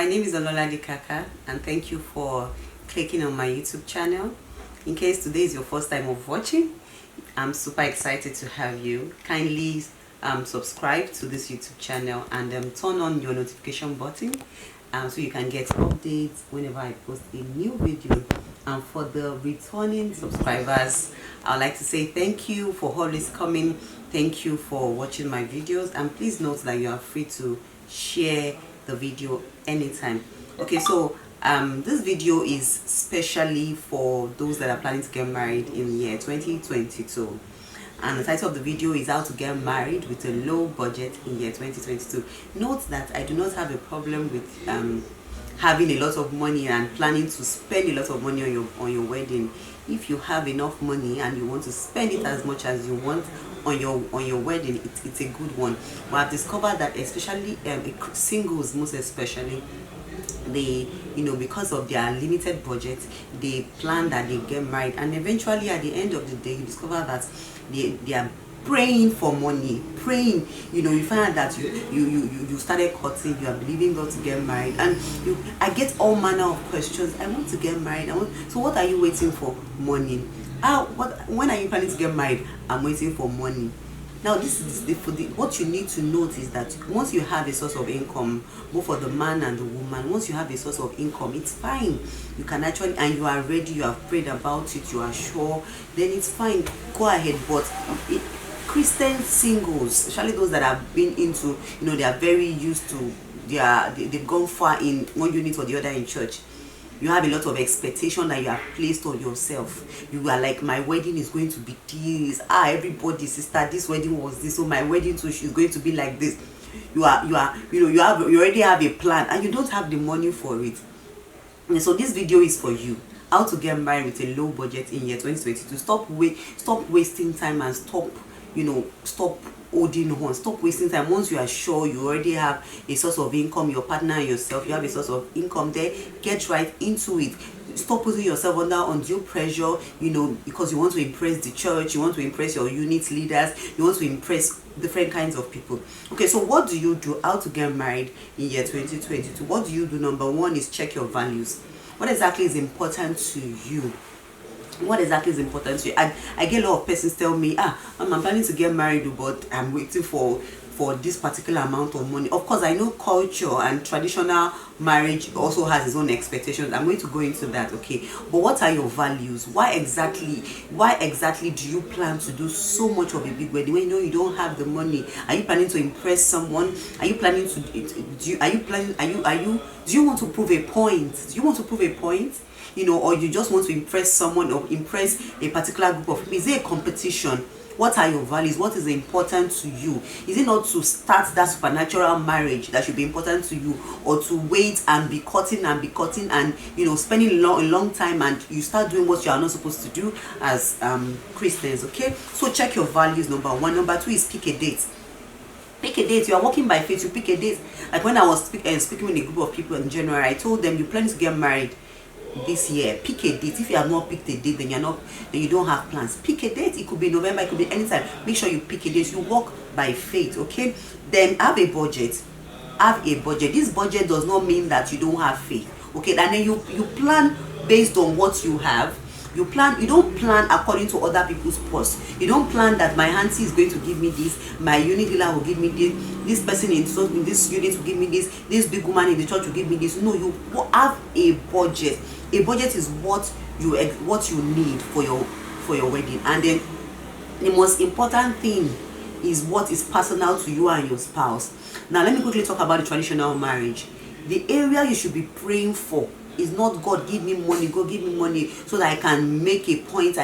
My name is Ololade Kaka, and thank you for clicking on my YouTube channel. In case today is your first time of watching, I'm super excited to have you. Kindly subscribe to this YouTube channel and turn on your notification button so you can get updates whenever I post a new video. And for the returning subscribers, I'd like to say thank you for always coming. Thank you for watching my videos, and please note that you are free to share the video anytime. Okay, so this video is specially for those that are planning to get married in year 2022, and the title of the video is how to get married with a low budget in year 2022. Note that I do not have a problem with having a lot of money and planning to spend a lot of money on your wedding. If you have enough money and you want to spend it as much as you want on your wedding, it's a good one. But I've discovered that especially singles, most especially, they, because of their limited budget, they plan that they get married, and eventually at the end of the day you discover that they are praying for money, praying. You find out that you started courting, you are believing God to get married, and I get all manner of questions. I want to get married. So what are you waiting for? Money. When are you planning to get married? I'm waiting for money. Now this is what you need to note is that once you have a source of income, both for the man and the woman, once you have a source of income, it's fine. You can actually, and you are ready, you have prayed about it, you are sure, then it's fine. Go ahead. But Christian singles, especially those that have been into, they are very used to they've gone far in one unit or the other in church. You have a lot of expectation that you have placed on yourself. You are like, my wedding is going to be this. Everybody, sister, this wedding was this, so my wedding too is going to be like this. You already have a plan, and you don't have the money for it. And so this video is for you. How to get married with a low budget in year 2022. Stop wasting time and stop holding on. Stop wasting time. Once you are sure you already have a source of income, your partner and yourself, you have a source of income there, get right into it. Stop putting yourself under undue pressure, because you want to impress the church, you want to impress your unit leaders, you want to impress different kinds of people. Okay, so what do you do? How to get married in year 2022? What do you do? Number one is check your values. What exactly is important to you? What exactly is important to you? I get a lot of persons tell me, I'm planning to get married, but I'm waiting for this particular amount of money. Of course, I know culture and traditional marriage also has its own expectations. I'm going to go into that, okay? But what are your values? Why exactly do you plan to do so much of a big wedding when you don't have the money? Are you planning to impress someone? Are you planning to do you want to prove a point? Do you want to prove a point? Or you just want to impress someone or impress a particular group of people? Is there a competition? What are your values? What is important to you? Is it not to start that supernatural marriage that should be important to you, or to wait and be cutting and spending a long time, and you start doing what you are not supposed to do as Christians? Okay, so check your values, number one. Number two is pick a date. Pick a date. You are walking by faith. You pick a date. Like when I was speaking with a group of people in January, I told them, you plan to get married this year, pick a date. If you have not picked a date, then you don't have plans. Pick a date. It could be November, it could be anytime. Make sure you pick a date. You walk by faith, okay? Then have a budget. This budget does not mean that you don't have faith, okay? And then you plan based on what you have. You don't plan according to other people's purse. You don't plan that my auntie is going to give me this, my unit dealer will give me this person in this unit will give me this big woman in the church will give me this. No, you have a budget. A budget is what you need for your wedding. And then the most important thing is what is personal to you and your spouse. Now let me quickly talk about the traditional marriage. The area you should be praying for is not, God, give me money, God, give me money so that I can make a point.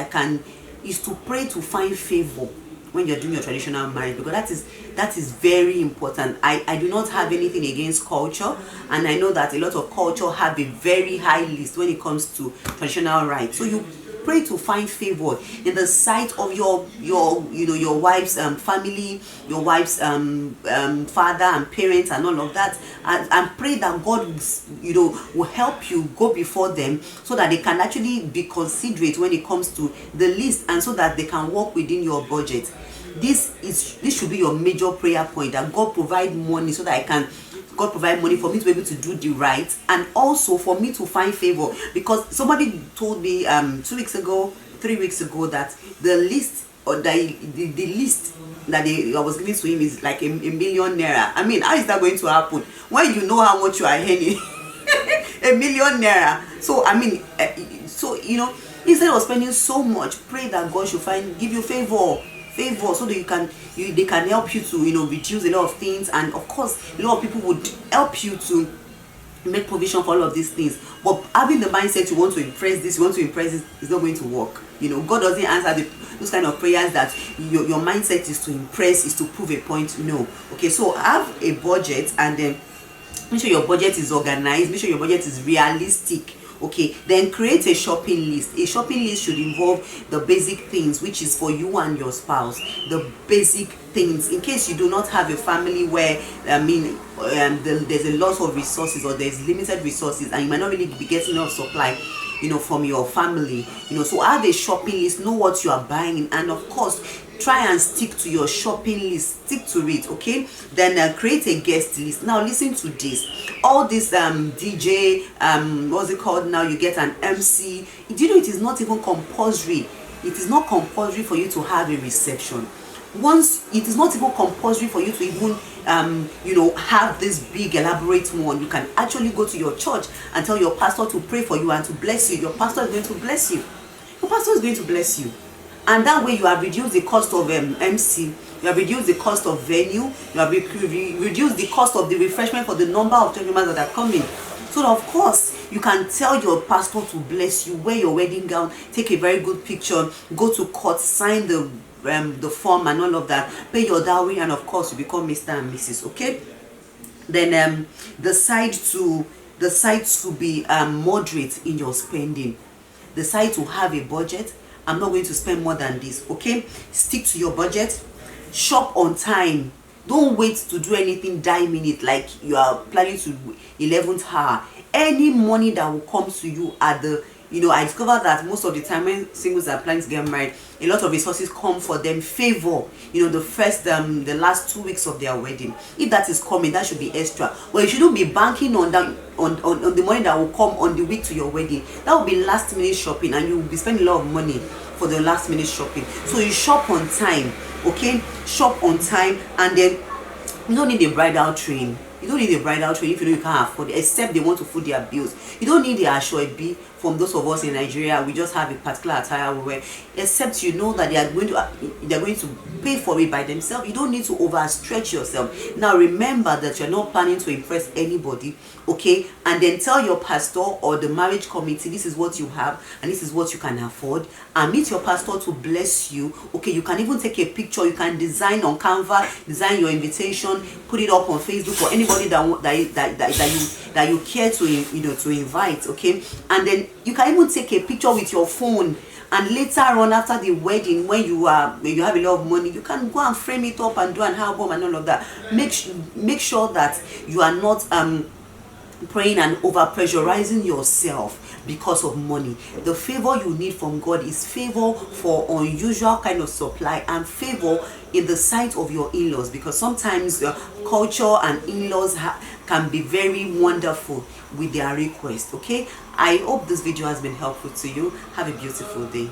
Is to pray to find favor when you're doing your traditional marriage, because that is very important. I do not have anything against culture, and I know that a lot of culture have a very high list when it comes to traditional rites. So you pray to find favor in the sight of your wife's family, your wife's father and parents and all of that, and pray that God will help you go before them so that they can actually be considerate when it comes to the list, and so that they can work within your budget. This should be your major prayer point, that God provide money so that I can God provide money for me to be able to do the right, and also for me to find favor. Because somebody told me 2 weeks ago, 3 weeks ago, that the list, or the list that I was giving to him is like a million naira. I mean, how is that going to happen when you know how much you are earning? A million naira. So I mean, so you know, instead of spending so much, pray that God should give you favor, so that they can help you to, you know, reduce a lot of things. And of course, a lot of people would help you to make provision for all of these things. But having the mindset you want to impress this, you want to impress this, is not going to work. You know, God doesn't answer those kind of prayers that your mindset is to impress, is to prove a point. No. Okay, so have a budget, and then make sure your budget is organized, make sure your budget is realistic. Okay, then create a shopping list. A shopping list should involve the basic things, which is for you and your spouse. The basic things, in case you do not have a family where, I mean, there's a lot of resources, or there's limited resources, and you might not really be getting enough supply, you know, from your family. You know, so have a shopping list, know what you are buying, and of course, try and stick to your shopping list, stick to it. Okay, then create a guest list. Now listen to this, all this DJ, what's it called now, you get an MC. Do you know it is not even compulsory? It is not compulsory for you to have a reception. Once it is not even compulsory for you to even you know, have this big elaborate one. You can actually go to your church and tell your pastor to pray for you and to bless you. Your pastor is going to bless you. Your pastor is going to bless you. And that way you have reduced the cost of MC, you have reduced the cost of venue, you have reduced the cost of the refreshment for the number of church members that are coming. So of course, you can tell your pastor to bless you, wear your wedding gown, take a very good picture, go to court, sign the form and all of that, pay your dowry, and of course you become Mr. and Mrs. Okay? Then decide to be moderate in your spending. Decide to have a budget. I'm not going to spend more than this. Okay, stick to your budget. Shop on time. Don't wait to do anything die minute, like you are planning to 11th hour. Any money that will come to you at the, you know, I discovered that most of the time when singles are planning to get married, a lot of resources come for them favor, you know, the last 2 weeks of their wedding. If that is coming, that should be extra. But you shouldn't be banking on that, on the money that will come on the week to your wedding. That will be last minute shopping, and you will be spending a lot of money for the last minute shopping. So you shop on time. Okay, shop on time. And then you don't need a bridal train. You don't need a bridal train if you know you can't afford it, except they want to foot their bills. You don't need the Ashoebi from those of us in Nigeria. We just have a particular attire we wear, except you know that they are going to pay for it by themselves. You don't need to overstretch yourself. Now remember that you're not planning to impress anybody. Okay, and then tell your pastor or the marriage committee, this is what you have and this is what you can afford, and meet your pastor to bless you. Okay, you can even take a picture. You can design on Canva, design your invitation, put it up on Facebook for anybody that you care to, you know, to invite. Okay, and then you can even take a picture with your phone, and later on after the wedding, when you have a lot of money, you can go and frame it up and do an album and all of that. Make sure that you are not praying and over pressurizing yourself because of money. The favor you need from God is favor for unusual kind of supply, and favor in the sight of your in-laws, because sometimes culture and in-laws can be very wonderful with their request. Okay, I hope this video has been helpful to you. Have a beautiful day.